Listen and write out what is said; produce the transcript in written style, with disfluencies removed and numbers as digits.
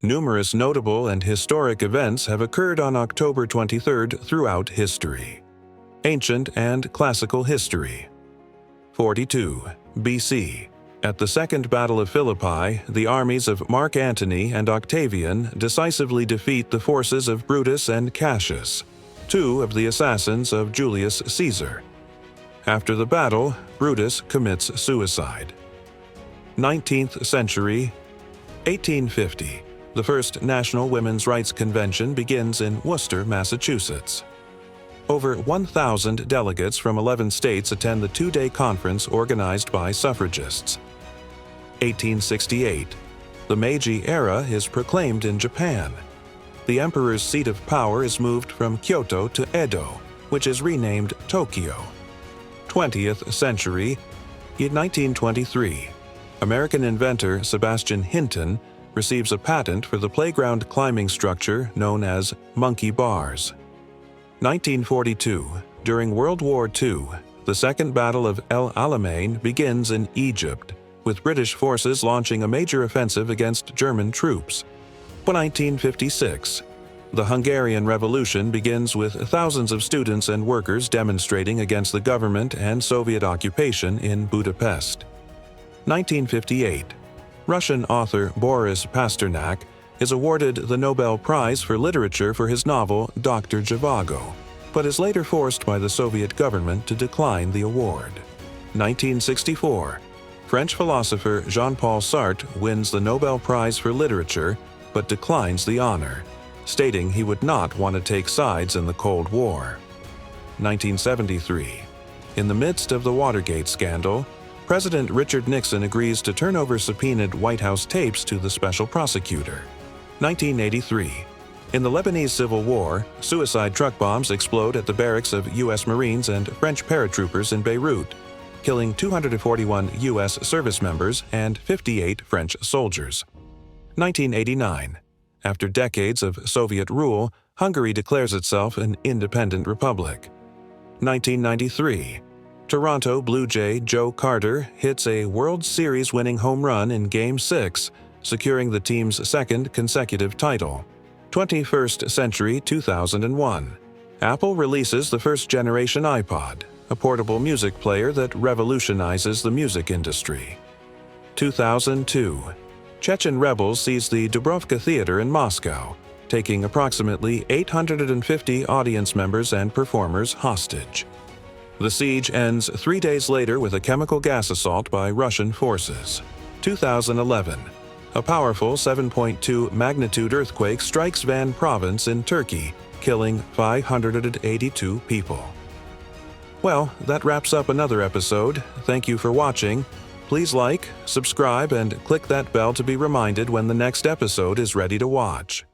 Numerous notable and historic events have occurred on October 23rd throughout history. Ancient and Classical History. 42 BC. At the Second Battle of Philippi, the armies of Mark Antony and Octavian decisively defeat the forces of Brutus and Cassius, two of the assassins of Julius Caesar. After the battle, Brutus commits suicide. 19th century. 1850. The first National Women's Rights Convention begins in Worcester, Massachusetts. Over 1,000 delegates from 11 states attend the two-day conference organized by suffragists. 1868. The Meiji era is proclaimed in Japan. The emperor's seat of power is moved from Kyoto to Edo, which is renamed Tokyo. 20th century. In 1923, American inventor Sebastian Hinton receives a patent for the playground climbing structure known as monkey bars. 1942. During World War II, the Second Battle of El Alamein begins in Egypt, with British forces launching a major offensive against German troops. 1956. The Hungarian Revolution begins with thousands of students and workers demonstrating against the government and Soviet occupation in Budapest. 1958. Russian author Boris Pasternak is awarded the Nobel Prize for Literature for his novel Dr. Zhivago, but is later forced by the Soviet government to decline the award. 1964. French philosopher Jean-Paul Sartre wins the Nobel Prize for Literature but declines the honor, stating he would not want to take sides in the Cold War. 1973. In the midst of the Watergate scandal, President Richard Nixon agrees to turn over subpoenaed White House tapes to the special prosecutor. 1983. In the Lebanese Civil War, suicide truck bombs explode at the barracks of U.S. Marines and French paratroopers in Beirut, killing 241 U.S. service members and 58 French soldiers. 1989. After decades of Soviet rule, Hungary declares itself an independent republic. 1993. Toronto Blue Jay Joe Carter hits a World Series winning home run in Game 6, securing the team's second consecutive title. 21st century 2001. Apple releases the first-generation iPod, a portable music player that revolutionizes the music industry. 2002. Chechen rebels seize the Dubrovka Theater in Moscow, taking approximately 850 audience members and performers hostage. The siege ends 3 days later with a chemical gas assault by Russian forces. 2011. A powerful 7.2 magnitude earthquake strikes Van Province in Turkey, killing 582 people. Well, that wraps up another episode. Thank you for watching. Please like, subscribe, and click that bell to be reminded when the next episode is ready to watch.